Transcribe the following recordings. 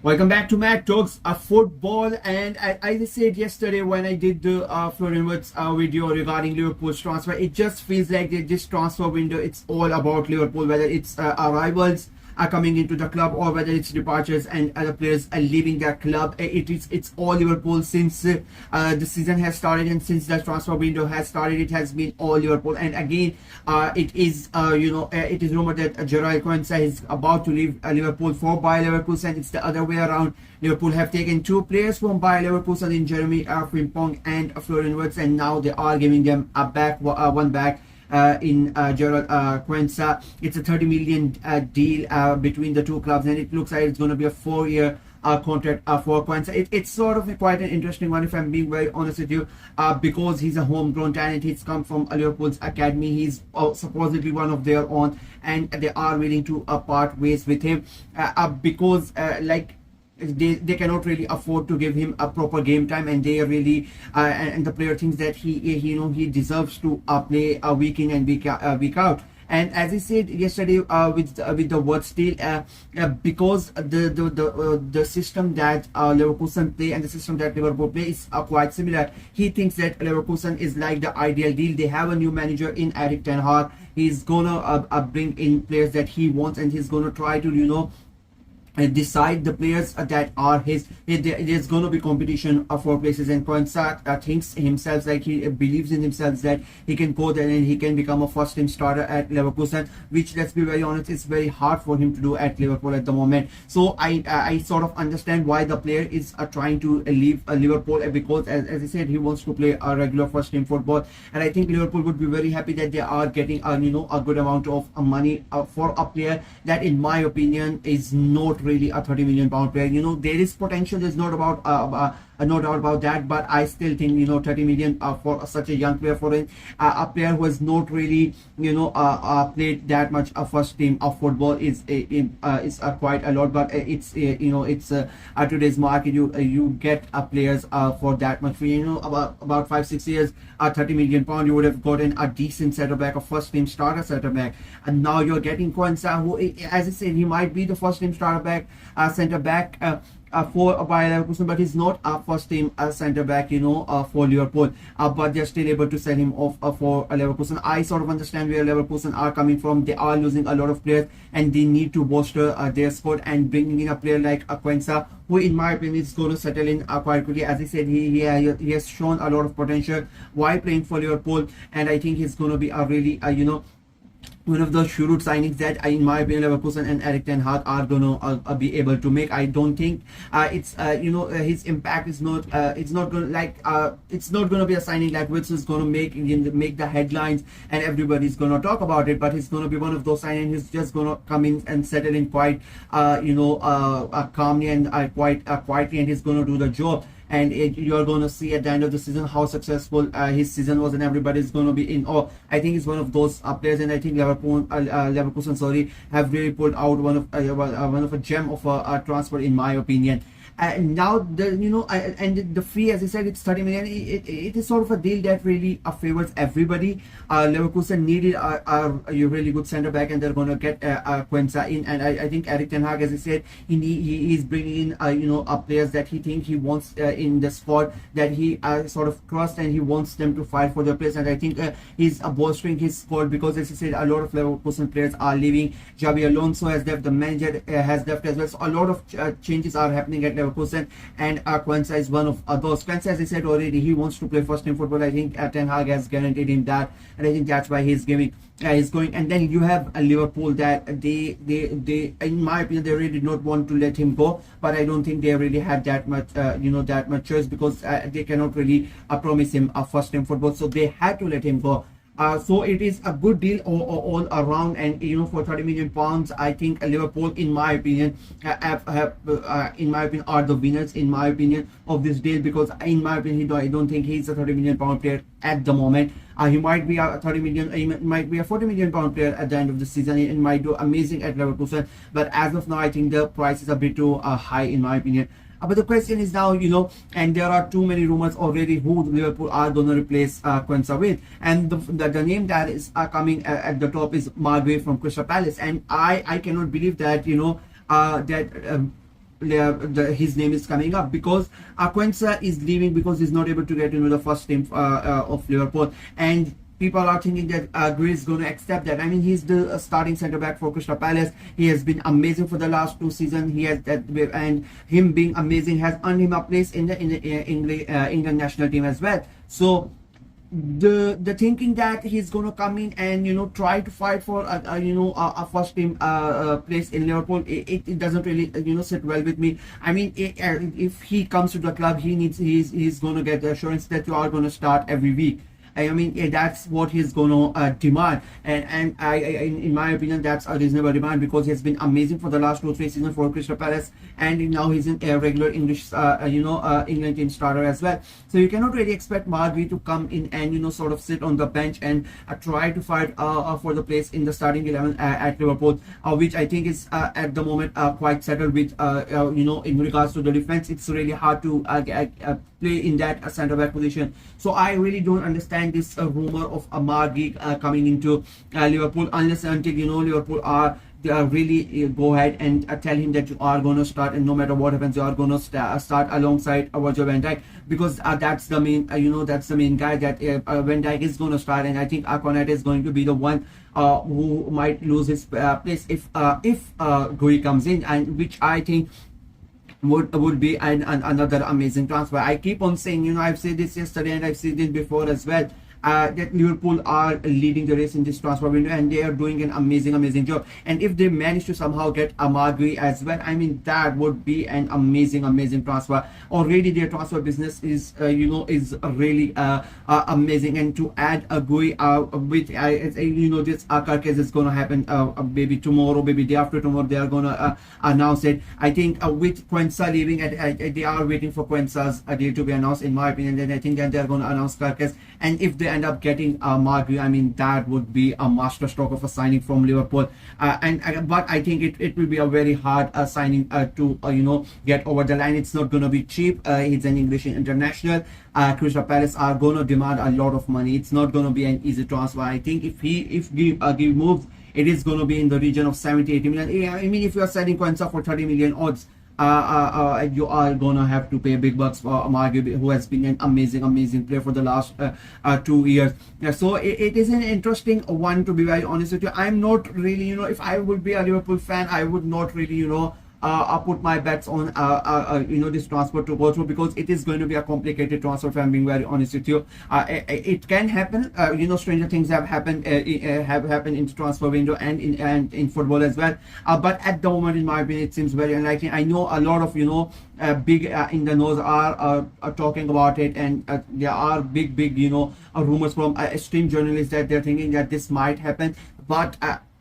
Welcome back to Mac Talks Football. And as I said yesterday when I did the Florian Wirtz video regarding Liverpool's transfer, it just feels like this transfer window, it's all about Liverpool, whether it's our rivals are coming into the club or whether it's departures and other players are leaving their club. It's all Liverpool since the season has started, and since the transfer window has started, it has been all Liverpool. And again, it is it is rumored that Jarell Quansah is about to leave Liverpool for Bayer Leverkusen. It's the other way around. Liverpool have taken two players from Bayer Leverkusen in Jeremy Frimpong and Florian Wirtz, and now they are giving them a one back in Jarell Quansah. It's a 30 million deal between the two clubs, and it looks like it's going to be a 4-year contract for Quansah. It's sort of quite an interesting one, if I'm being very honest with you, because he's a homegrown talent. He's come from Liverpool's academy. He's supposedly one of their own, and they are willing to part ways with him because they cannot really afford to give him a proper game time, and they really and the player thinks that he deserves to play week in and week out. And as I said yesterday with the Wirtz deal, because the system that Leverkusen play and the system that Liverpool play is quite similar, he thinks that Leverkusen is like the ideal deal. They have a new manager in Erik ten Hag. He's gonna bring in players that he wants, and he's gonna try to and decide the players that are his. There's going to be competition for places, and Quansah thinks himself, like he believes in himself, that he can go there and he can become a first team starter at Leverkusen, which, let's be very honest, it's very hard for him to do at Liverpool at the moment. So I sort of understand why the player is trying to leave Liverpool, because as I said, he wants to play a regular first team football, and I think Liverpool would be very happy that they are getting a good amount of money for a player that, in my opinion, is not really a 30 million pound player. There is potential, there's not about no doubt about that, but I still think 30 million for such a young player, for a player who has not really played that much first team of football is quite a lot. But it's today's market, you get players for that much. About 5-6 years, 30 million pound, you would have gotten a decent centre back, a first team starter centre back, and now you're getting Quansah, who, as I said, he might be the first team starter back, centre back for Bayer Leverkusen, but he's not a first team centre back for Liverpool, but they're still able to sell him off for Leverkusen. I sort of understand where Leverkusen are coming from. They are losing a lot of players, and they need to bolster their squad, and bringing in a player like Quansah, who in my opinion is going to settle in quite quickly. As I said, he has shown a lot of potential while playing for Liverpool, and I think he's going to be a really one of those shrewd signings that, in my opinion, Leverkusen and Erik ten Hag are going to be able to make. I don't think it's his impact is not it's not going to be a signing like which is going to make the headlines and everybody's going to talk about it, but he's going to be one of those signings who's just going to come in and settle in quite calmly and quite quietly, and he's going to do the job. And you're going to see at the end of the season how successful his season was, and everybody's going to be in awe. I think he's one of those players, and I think Leverkusen have really pulled out one of a gem of a transfer, in my opinion. And now and the fee, as I said, it's 30 million. It is sort of a deal that really favors everybody. Leverkusen needed a really good centre back, and they're going to get Quansah in. And I think Erik ten Hag, as I said, he is bringing in players that he thinks he wants in the squad, that he sort of trusts, and he wants them to fight for their place. And I think he's bolstering his squad, because, as I said, a lot of Leverkusen players are leaving. Xabi Alonso has left, the manager has left as well. So a lot of changes are happening at Leverkusen, and Quansah is one of those. Quansah, as I said already, he wants to play first team football. I think ten Hag has guaranteed him that, and I think that's why he's going. And then you have a Liverpool that they in my opinion, they really did not want to let him go, but I don't think they really had that much that much choice, because they cannot really promise him a first team football, so they had to let him go. So it is a good deal all around, and for 30 million pounds, I think Liverpool, in my opinion, are the winners, in my opinion, of this deal, because in my opinion, I don't think he's a 30 million pound player at the moment. He might be a 30 million, he might be a 40 million pound player at the end of the season, and might do amazing at Leverkusen, but as of now, I think the price is a bit too high, in my opinion. But the question is now, and there are too many rumors already who Liverpool are going to replace Quansah with, and the name that is coming at the top is Guéhi from Crystal Palace, and I cannot believe that his name is coming up, because Quansah is leaving because he's not able to get into the first team of Liverpool, and people are thinking that Guéhi is going to accept that. I mean, he's the starting centre back for Crystal Palace. He has been amazing for the last 2 seasons. He has that, and him being amazing has earned him a place in the England national team as well. So the thinking that he's going to come in and try to fight for a first team place in Liverpool, it doesn't really sit well with me. I mean, if he comes to the club, he's going to get the assurance that you are going to start every week. I mean, that's what he's going to demand, and in my opinion, that's a reasonable demand, because he has been amazing for the last 2-3 seasons for Crystal Palace, and now he's in a regular English, England team starter as well. So you cannot really expect Guéhi to come in and sort of sit on the bench and try to fight for the place in the starting 11 at Liverpool, which I think is at the moment quite settled with in regards to the defense. It's really hard to play in that centre back position. So I really don't understand this rumor of Guéhi coming into Liverpool, unless until Liverpool are really go ahead and tell him that you are going to start, and no matter what happens, you are going to start alongside Virgil van Dijk, because that's the main that's the main guy that Van Dijk is going to start, and I think Konate is going to be the one who might lose his place if Guéhi comes in, and which I think would be another amazing transfer. I keep on saying, I've said this yesterday and I've said it before as well, that Liverpool are leading the race in this transfer window, and they are doing an amazing job. And if they manage to somehow get Guéhi as well, I mean, that would be an amazing transfer. Already their transfer business is is really amazing, and to add Guéhi with this Karkez is going to happen maybe tomorrow, maybe day after tomorrow they are going to announce it. I think with Quansah leaving, they are waiting for Quansah's deal to be announced, in my opinion. Then I think that they are going to announce Karkez, and if they end up getting Guéhi, I mean, that would be a masterstroke of a signing from Liverpool. But I think it will be a very hard signing to get over the line. It's not going to be cheap. He's an English international. Crystal Palace are going to demand a lot of money. It's not going to be an easy transfer. I think if Guéhi moves, it is going to be in the region of 70-80 million. I mean, if you are selling Quansah for 30 million odds, you are gonna have to pay big bucks for Guéhi, who has been an amazing player for the last 2 years. So it is an interesting one, to be very honest with you. I'm not really, if I would be a Liverpool fan, I would not really, put my bets on this transfer to go through, because it is going to be a complicated transfer, if I'm being very honest with you. It can happen, stranger things have happened in the transfer window and in football as well, but at the moment, in my opinion, it seems very unlikely. I know a lot of big in the nose are talking about it, and there are big rumors from esteemed journalists that they're thinking that this might happen, but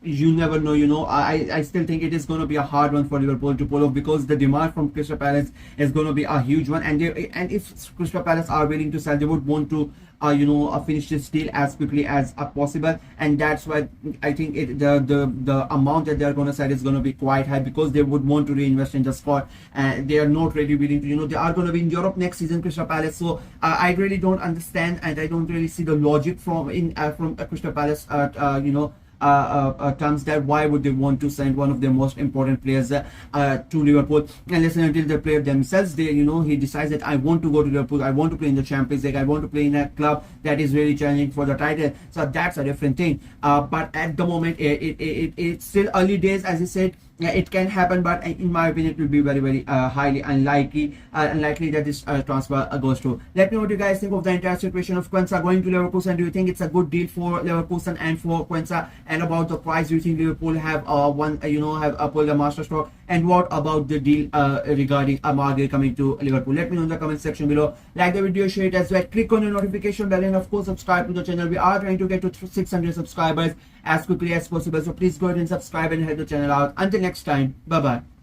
you never know. I still think it is going to be a hard one for Liverpool to pull off, because the demand from Crystal Palace is going to be a huge one, and if Crystal Palace are willing to sell, they would want to finish this deal as quickly as possible, and that's why I think the amount that they are going to sell is going to be quite high, because they would want to reinvest in the squad, and they are not really willing to. They are going to be in Europe next season, Crystal Palace. So I really don't understand, and I don't really see the logic from Crystal Palace terms, that why would they want to send one of their most important players to Liverpool, unless and until the player themselves, he decides that I want to go to Liverpool, I want to play in the Champions League, I want to play in a club that is really challenging for the title. So that's a different thing, but at the moment it's still early days, as I said. It can happen, but in my opinion, it will be very highly unlikely that this transfer goes through. Let me know what you guys think of the entire situation of Quansah going to Leverkusen. Do you think it's a good deal for Leverkusen and for Quansah? And about the price, do you think Liverpool have pulled a masterstroke? And what about the deal regarding Guéhi coming to Liverpool? Let me know in the comment section below. Like the video, share it as well. Click on the notification bell, and of course subscribe to the channel. We are trying to get to 600 subscribers as quickly as possible. So please go ahead and subscribe and help the channel out. Until next time, bye bye.